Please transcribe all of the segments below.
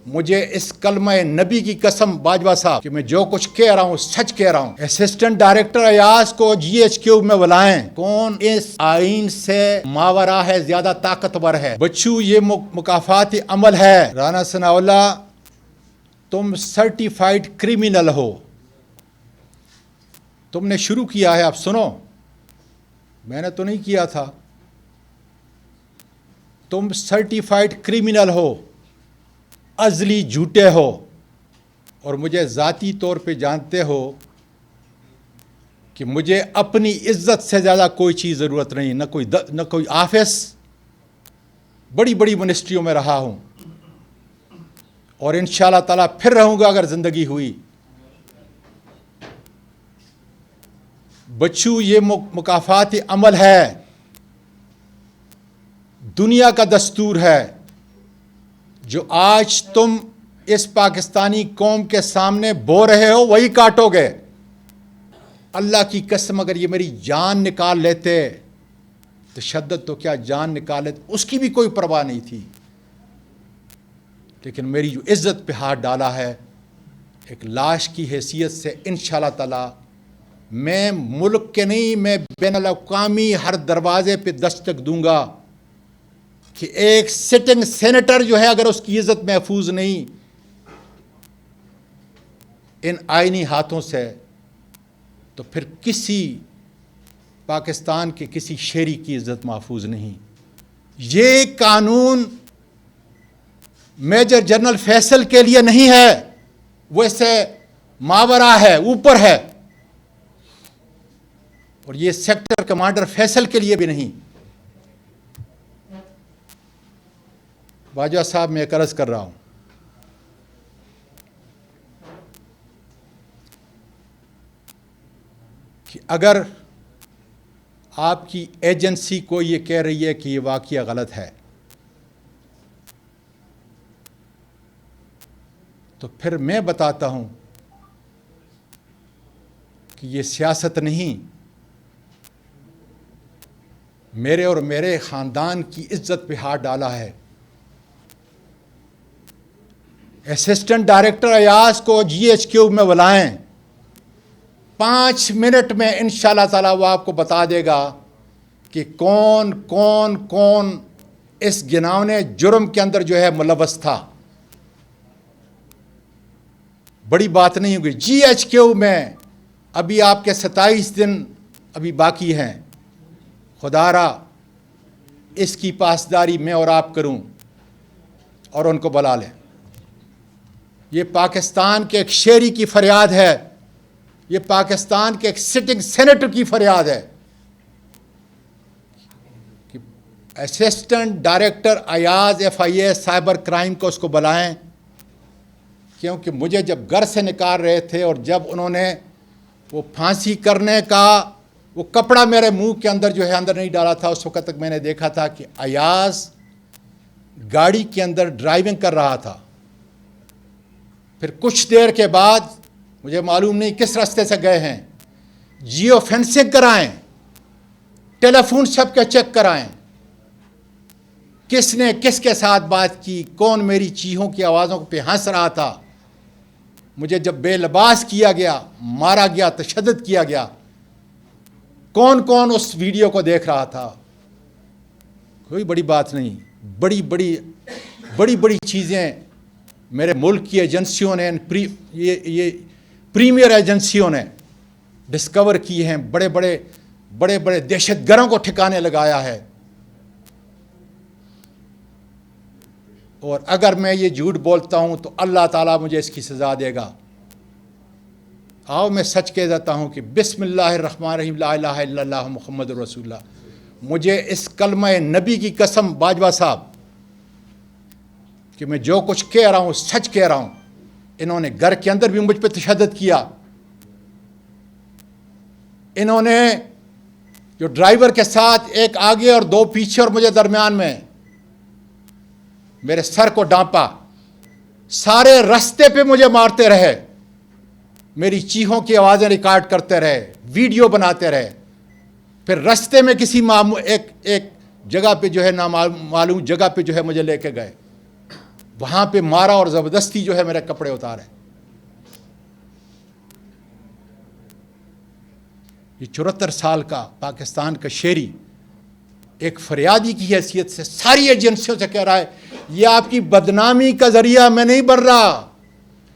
مجھے اس کلمہ نبی کی قسم باجوہ صاحب کہ میں جو کچھ کہہ رہا ہوں سچ کہہ رہا ہوں۔ اسسٹنٹ ڈائریکٹر ایاز کو GHQ میں بلائیں۔ کون اس آئین سے ماورا ہے، زیادہ طاقتور ہے؟ بچو یہ مکافاتی عمل ہے۔ رانا ثناء اللہ تم سرٹیفائیڈ کرمینل ہو، تم نے شروع کیا ہے، اب سنو، میں نے تو نہیں کیا تھا۔ تم سرٹیفائیڈ کرمینل ہو، ازلی جھوٹے ہو، اور مجھے ذاتی طور پہ جانتے ہو کہ مجھے اپنی عزت سے زیادہ کوئی چیز ضرورت نہیں، نہ کوئی آفس، بڑی بڑی منسٹریوں میں رہا ہوں اور انشاءاللہ تعالیٰ پھر رہوں گا اگر زندگی ہوئی۔ بچو یہ مکافاتی عمل ہے، دنیا کا دستور ہے۔ جو آج تم اس پاکستانی قوم کے سامنے بو رہے ہو وہی کاٹو گے۔ اللہ کی قسم اگر یہ میری جان نکال لیتے، تشدد تو کیا جان نکال لیتے، اس کی بھی کوئی پرواہ نہیں تھی، لیکن میری جو عزت پہ ہاتھ ڈالا ہے، ایک لاش کی حیثیت سے انشاءاللہ تعالی میں ملک کے نہیں، میں بین الاقوامی ہر دروازے پہ دستک دوں گا کہ ایک سٹنگ سینیٹر جو ہے اگر اس کی عزت محفوظ نہیں ان آئینی ہاتھوں سے، تو پھر کسی پاکستان کے کسی شہری کی عزت محفوظ نہیں۔ یہ قانون میجر جنرل فیصل کے لیے نہیں ہے، وہ اس سے ماورا ہے، اوپر ہے، اور یہ سیکٹر کمانڈر فیصل کے لیے بھی نہیں۔ باجوہ صاحب میں ایک عرض کر رہا ہوں کہ اگر آپ کی ایجنسی کو یہ کہہ رہی ہے کہ یہ واقعہ غلط ہے، تو پھر میں بتاتا ہوں کہ یہ سیاست نہیں، میرے اور میرے خاندان کی عزت پہ ہاتھ ڈالا ہے۔ اسسٹنٹ ڈائریکٹر ایاز کو GHQ میں بلائیں، 5 منٹ میں انشاءاللہ تعالیٰ وہ آپ کو بتا دے گا کہ کون کون کون اس گناونے جرم کے اندر جو ہے ملوث تھا۔ بڑی بات نہیں ہوگی۔ GHQ میں ابھی آپ کے 27 دن ابھی باقی ہیں، خدا را اس کی پاسداری میں اور آپ کروں اور ان کو بلا لیں۔ یہ پاکستان کے ایک شہری کی فریاد ہے، یہ پاکستان کے ایک سٹنگ سینیٹر کی فریاد ہے کہ assistant director Ayaz FIA cyber crime کو اس کو بلائیں، کیونکہ مجھے جب گھر سے نکال رہے تھے اور جب انہوں نے وہ پھانسی کرنے کا وہ کپڑا میرے منہ کے اندر جو ہے اندر نہیں ڈالا تھا، اس وقت تک میں نے دیکھا تھا کہ ایاز گاڑی کے اندر ڈرائیونگ کر رہا تھا۔ پھر کچھ دیر کے بعد مجھے معلوم نہیں کس راستے سے گئے ہیں، جیو فینسنگ کرائیں، ٹیلی فون سب کے چیک کرائیں، کس نے کس کے ساتھ بات کی، کون میری چیخوں کی آوازوں پہ ہنس رہا تھا، مجھے جب بے لباس کیا گیا، مارا گیا، تشدد کیا گیا، کون کون اس ویڈیو کو دیکھ رہا تھا۔ کوئی بڑی بات نہیں، بڑی بڑی چیزیں میرے ملک کی ایجنسیوں نے، یہ پریمیئر ایجنسیوں نے ڈسکور کی ہیں، بڑے بڑے دہشت گردوں کو ٹھکانے لگایا ہے۔ اور اگر میں یہ جھوٹ بولتا ہوں تو اللہ تعالیٰ مجھے اس کی سزا دے گا۔ آؤ میں سچ کہہ دیتا ہوں کہ بسم اللہ الرحمن الرحیم، لا الہ الا اللہ محمد رسول اللہ۔ مجھے اس کلمہ نبی کی قسم باجوہ صاحب کہ میں جو کچھ کہہ رہا ہوں سچ کہہ رہا ہوں۔ انہوں نے گھر کے اندر بھی مجھ پہ تشدد کیا، انہوں نے جو ڈرائیور کے ساتھ ایک آگے اور 2 پیچھے اور مجھے درمیان میں میرے سر کو ڈانپا، سارے رستے پہ مجھے مارتے رہے، میری چیخوں کی آوازیں ریکارڈ کرتے رہے، ویڈیو بناتے رہے، پھر رستے میں کسی ایک جگہ پہ جو ہے نامعلوم جگہ پہ جو ہے مجھے لے کے گئے۔ وہاں پہ مارا اور زبردستی جو ہے میرے کپڑے اتارے. یہ 74 سال کا پاکستان کا شہری ایک فریادی کی حیثیت سے ساری ایجنسیوں سے کہہ رہا ہے یہ آپ کی بدنامی کا ذریعہ میں نہیں بن رہا,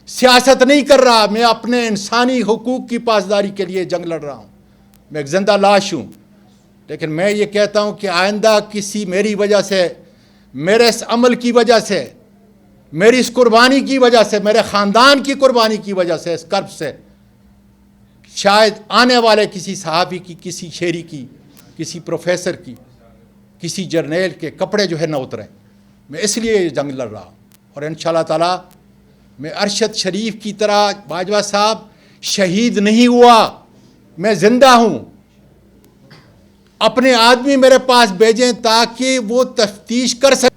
سیاست نہیں کر رہا, میں اپنے انسانی حقوق کی پاسداری کے لیے جنگ لڑ رہا ہوں. میں ایک زندہ لاش ہوں, لیکن میں یہ کہتا ہوں کہ آئندہ کسی میری وجہ سے, میرے اس عمل کی وجہ سے, میری اس قربانی کی وجہ سے, میرے خاندان کی قربانی کی وجہ سے, اس کرب سے شاید آنے والے کسی صحافی کی, کسی شہری کی, کسی پروفیسر کی, کسی جرنیل کے کپڑے جو ہے نہ اتریں. میں اس لیے یہ جنگ لڑ رہا ہوں. اور انشاءاللہ تعالیٰ میں ارشد شریف کی طرح باجوہ صاحب شہید نہیں ہوا, میں زندہ ہوں. اپنے آدمی میرے پاس بھیجیں تاکہ وہ تفتیش کر سکیں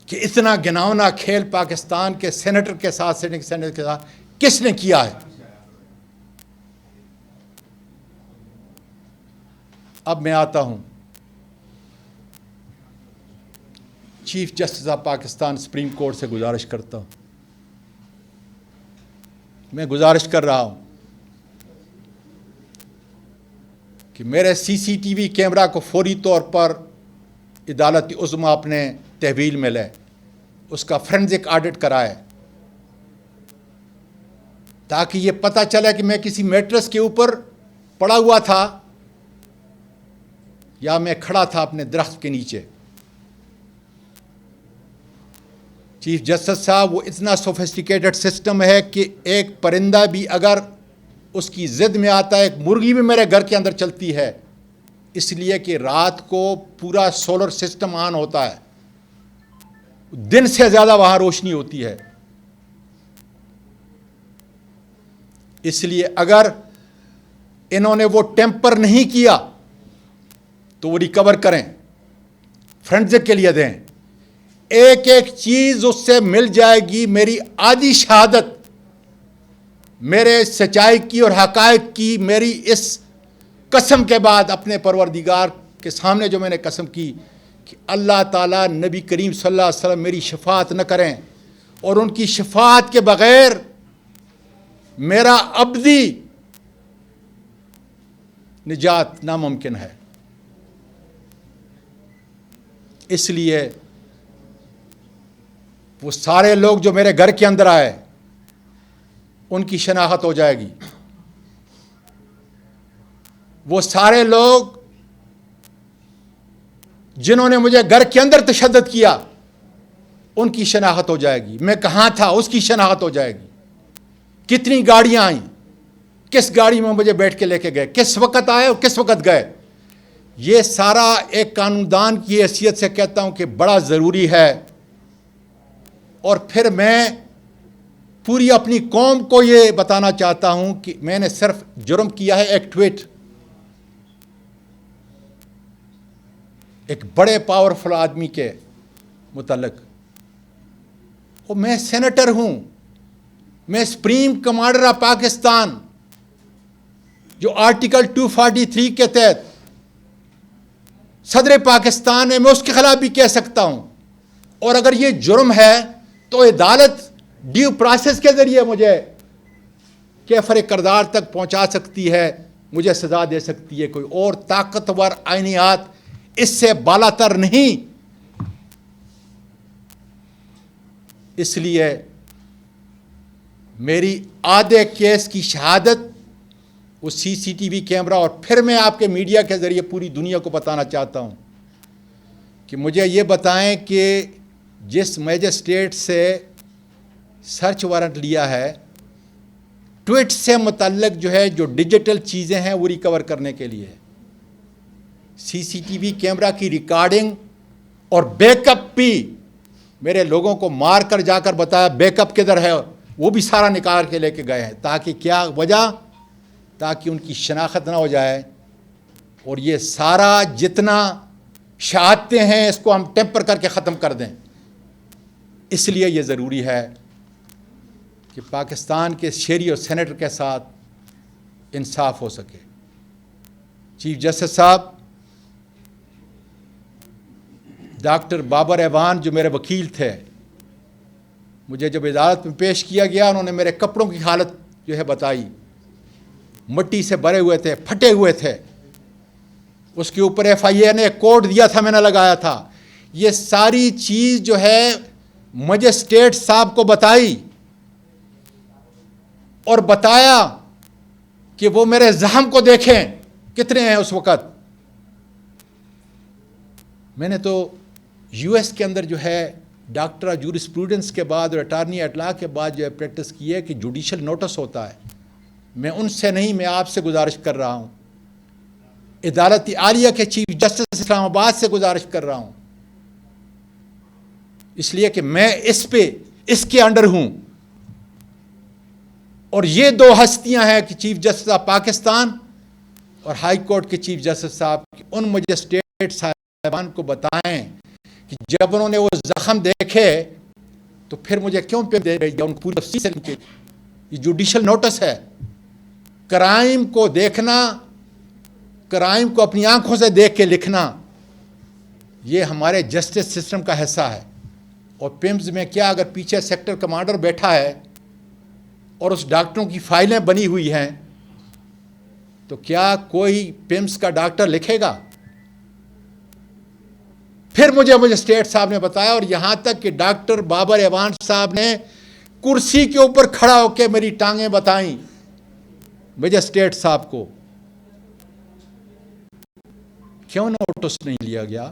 کہ اتنا گناؤنا کھیل پاکستان کے سینیٹر کے ساتھ, سینیٹر کے ساتھ کس نے کیا ہے. اب میں آتا ہوں chief justice of Pakistan supreme court سے گزارش کرتا ہوں, میں گزارش کر رہا ہوں کہ میرے سی سی ٹی وی کیمرہ کو فوری طور پر عدالت عظمیٰ اپنے تحویل میں لے, اس کا فرینزک آڈٹ کرائے, تاکہ یہ پتہ چلے کہ میں کسی میٹرس کے اوپر پڑا ہوا تھا یا میں کھڑا تھا اپنے درخت کے نیچے. چیف جسٹس صاحب وہ اتنا سوفسٹیکیٹڈ سسٹم ہے کہ ایک پرندہ بھی اگر اس کی ضد میں آتا ہے, ایک مرغی بھی میرے گھر کے اندر چلتی ہے, اس لیے کہ رات کو پورا سولر سسٹم آن ہوتا ہے, دن سے زیادہ وہاں روشنی ہوتی ہے. اس لیے اگر انہوں نے وہ ٹیمپر نہیں کیا تو وہ ریکور کریں, فرینزک کے لیے دیں. ایک ایک چیز اس سے مل جائے گی. میری آدھی شہادت میرے سچائی کی اور حقائق کی, میری اس قسم کے بعد اپنے پروردگار کے سامنے جو میں نے قسم کی کہ اللہ تعالیٰ نبی کریم صلی اللہ علیہ وسلم میری شفاعت نہ کریں, اور ان کی شفاعت کے بغیر میرا ابدی نجات ناممکن ہے. اس لیے وہ سارے لوگ جو میرے گھر کے اندر آئے ان کی شناخت ہو جائے گی. وہ سارے لوگ جنہوں نے مجھے گھر کے اندر تشدد کیا ان کی شناخت ہو جائے گی. میں کہاں تھا اس کی شناخت ہو جائے گی. کتنی گاڑیاں آئیں, کس گاڑی میں مجھے بیٹھ کے لے کے گئے, کس وقت آئے اور کس وقت گئے. یہ سارا ایک قانون دان کی حیثیت سے کہتا ہوں کہ بڑا ضروری ہے. اور پھر میں پوری اپنی قوم کو یہ بتانا چاہتا ہوں کہ میں نے صرف جرم کیا ہے ایک ٹویٹ, ایک بڑے پاورفل آدمی کے متعلق. اور میں سینیٹر ہوں, میں سپریم کمانڈر آف پاکستان جو آرٹیکل 243 کے تحت صدر پاکستان ہے, میں اس کے خلاف بھی کہہ سکتا ہوں. اور اگر یہ جرم ہے تو عدالت ڈیو پروسیس کے ذریعے مجھے کیفر کردار تک پہنچا سکتی ہے, مجھے سزا دے سکتی ہے. کوئی اور طاقتور آئینیات اس سے بالا تر نہیں. اس لیے میری آدھے کیس کی شہادت وہ سی سی ٹی وی کیمرہ, اور پھر میں آپ کے میڈیا کے ذریعے پوری دنیا کو بتانا چاہتا ہوں کہ مجھے یہ بتائیں کہ جس میجسٹریٹ سے سرچ وارنٹ لیا ہے, ٹویٹ سے متعلق جو ہے جو ڈیجیٹل چیزیں ہیں وہ ریکور کرنے کے لیے سی سی ٹی وی کیمرہ کی ریکارڈنگ اور بیک اپ بھی میرے لوگوں کو مار کر جا کر بتایا بیک اپ کدھر ہے, وہ بھی سارا نکال کے لے کے گئے ہیں. تاکہ کیا وجہ, تاکہ ان کی شناخت نہ ہو جائے, اور یہ سارا جتنا شہادتیں ہیں اس کو ہم ٹیمپر کر کے ختم کر دیں. اس لیے یہ ضروری ہے کہ پاکستان کے شہری اور سینیٹر کے ساتھ انصاف ہو سکے. چیف جسٹس صاحب ڈاکٹر بابر ایوان جو میرے وکیل تھے، مجھے جب عدالت میں پیش کیا گیا انہوں نے میرے کپڑوں کی حالت جو ہے بتائی، مٹی سے بھرے ہوئے تھے، پھٹے ہوئے تھے، اس کے اوپر FIA نے ایک کوڈ دیا تھا، میں نے لگایا تھا. یہ ساری چیز جو ہے مجسٹریٹ صاحب کو بتائی اور بتایا کہ وہ میرے زخم کو دیکھیں کتنے ہیں اس وقت. میں نے تو US کے اندر جو ہے ڈاکٹر آف جورسپروڈنس کے بعد اور اٹارنی ایٹ لا کے بعد جو ہے پریکٹس کی ہے کہ جوڈیشل نوٹس ہوتا ہے. میں ان سے نہیں، میں آپ سے گزارش کر رہا ہوں، عدالت عالیہ کے چیف جسٹس اسلام آباد سے گزارش کر رہا ہوں، اس لیے کہ میں اس کے انڈر ہوں. اور یہ دو ہستیاں ہیں کہ چیف جسٹس آف پاکستان اور ہائی کورٹ کے چیف جسٹس صاحب، ان مجسٹریٹ صاحبان کو بتائیں کہ جب انہوں نے وہ زخم دیکھے تو پھر مجھے کیوں دے رہی ہے ان پوری تفصیل سے. یہ جوڈیشل نوٹس ہے. کرائم کو دیکھنا، کرائم کو اپنی آنکھوں سے دیکھ کے لکھنا، یہ ہمارے جسٹس سسٹم کا حصہ ہے. اور پیمز میں کیا اگر پیچھے سیکٹر کمانڈر بیٹھا ہے اور اس ڈاکٹروں کی فائلیں بنی ہوئی ہیں تو کیا کوئی پیمز کا ڈاکٹر لکھے گا؟ پھر مجھے اسٹیٹ صاحب نے بتایا، اور یہاں تک کہ ڈاکٹر بابر ایوان صاحب نے کرسی کے اوپر کھڑا ہو کے میری ٹانگیں بتائیں مجسٹریٹ صاحب کو. کیوں نوٹس نہیں لیا گیا؟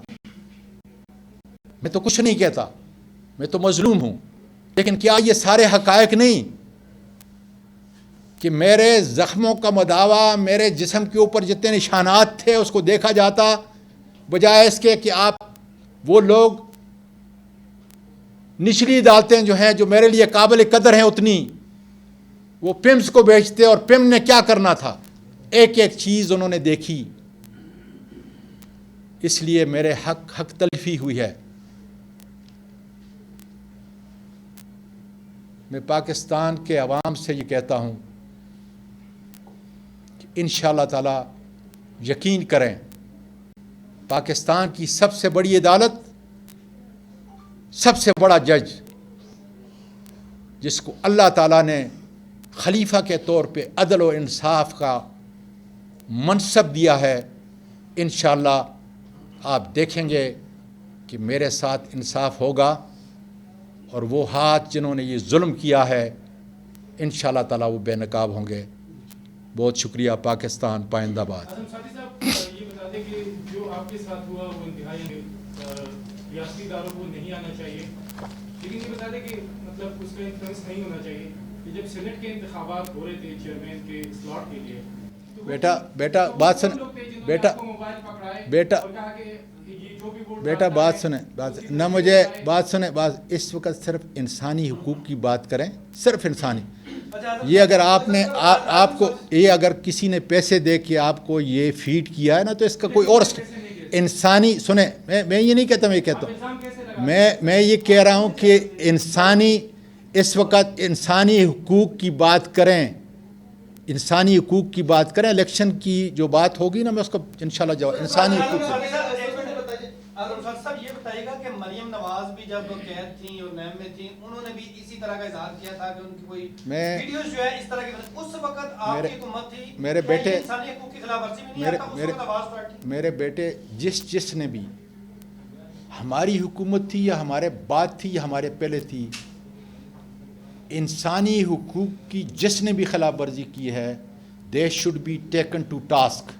میں تو کچھ نہیں کہتا، میں تو مظلوم ہوں، لیکن کیا یہ سارے حقائق نہیں کہ میرے زخموں کا مداوع، میرے جسم کے اوپر جتنے نشانات تھے اس کو دیکھا جاتا، بجائے اس کے کہ آپ وہ لوگ نچلی عدالتیں جو ہیں جو میرے لیے قابل قدر ہیں اتنی، وہ پیمز کو بیچتے، اور پیم نے کیا کرنا تھا، ایک ایک چیز انہوں نے دیکھی. اس لیے میرے حق تلفی ہوئی ہے. میں پاکستان کے عوام سے یہ کہتا ہوں کہ انشاءاللہ تعالی یقین کریں، پاکستان کی سب سے بڑی عدالت، سب سے بڑا جج جس کو اللہ تعالیٰ نے خلیفہ کے طور پہ عدل و انصاف کا منصب دیا ہے، انشاءاللہ آپ دیکھیں گے کہ میرے ساتھ انصاف ہوگا، اور وہ ہاتھ جنہوں نے یہ ظلم کیا ہے انشاءاللہ تعالیٰ وہ بے نقاب ہوں گے. بہت شکریہ. پاکستان پائندہ باد. یہ بتا دیں کہ جو آپ کے ساتھ ہوا وہ انتہائی ریاستی اداروں کو نہیں آنا چاہیے، لیکن یہ بتا دیں کہ مطلب اس کا انفلوئنس نہیں ہونا چاہیے کہ جب سینٹ کے انتخابات ہو رہے تھے چیئرمین کے سلاٹ کے لیے، بیٹا بات سن، بیٹا بات سنیں، نہ مجھے بات سنیں. اس وقت صرف انسانی حقوق کی بات کریں، صرف انسانی. یہ اگر آپ کو یہ اگر کسی نے پیسے دے کے آپ کو یہ فیڈ کیا ہے نا تو اس کا کوئی اور انسانی سنیں. میں یہ نہیں کہتا، میں یہ کہتا ہوں، میں یہ کہہ رہا ہوں کہ انسانی، اس وقت انسانی حقوق کی بات کریں، انسانی حقوق کی بات کریں. الیکشن کی جو بات ہوگی نا میں اس کو انشاءاللہ جواب انسانی حقوق کی. صاحب یہ بتائیے گا کہ مریم نواز بھی جب قید تھیں اور نیم میں تھیں انہوں نے بھی اسی طرح کا اظہار کیا تھا کہ ان کی کوئی ویڈیوز جو ہے اس طرح کی، اس وقت آپ کی حکومت تھی، میرے بیٹے، انسانی حقوق کی خلاف ورزی بھی نہیں آتا، اس وقت آواز تو اٹھی. میرے بیٹے، جس نے بھی، ہماری حکومت تھی یا ہمارے بعد تھی یا ہمارے پہلے تھی، انسانی حقوق کی جس نے بھی خلاف ورزی کی ہے they should be taken to task.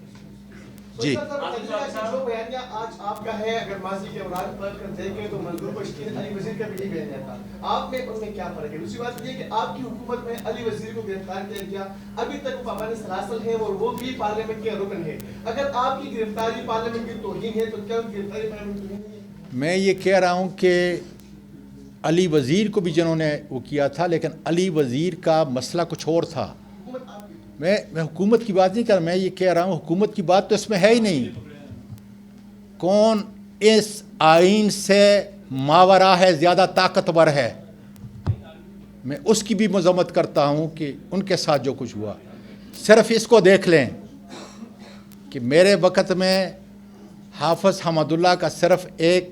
جی جو بیانیہ آج آپ کا ہے، اگر ماضی کے اوراق پڑھ کر دیکھیں تو منظور بشیر علی وزیر کا بھی بیانیہ تھا. آپ میں ان میں کیا فرق ہے؟ دوسری بات یہ کہ آپ کی حکومت میں علی وزیر کو گرفتار کیا گیا، ابھی تک وہ پابند سلاسل ہے اور وہ بھی پارلیمنٹ کے رکن ہے. اگر آپ کی گرفتاری پارلیمنٹ کی توہین ہے تو کیا گرفتاری پارلیمنٹ کی توہین ہے؟ میں یہ کہہ رہا ہوں کہ علی وزیر کو بھی جنہوں نے وہ کیا تھا، لیکن علی وزیر کا مسئلہ کچھ اور تھا. میں حکومت کی بات نہیں کر رہا، میں یہ کہہ رہا ہوں حکومت کی بات تو اس میں ہے ہی نہیں. کون اس آئین سے ماورا ہے، زیادہ طاقتور ہے، میں اس کی بھی مذمت کرتا ہوں کہ ان کے ساتھ جو کچھ ہوا. صرف اس کو دیکھ لیں کہ میرے وقت میں حافظ حمد اللہ کا صرف ایک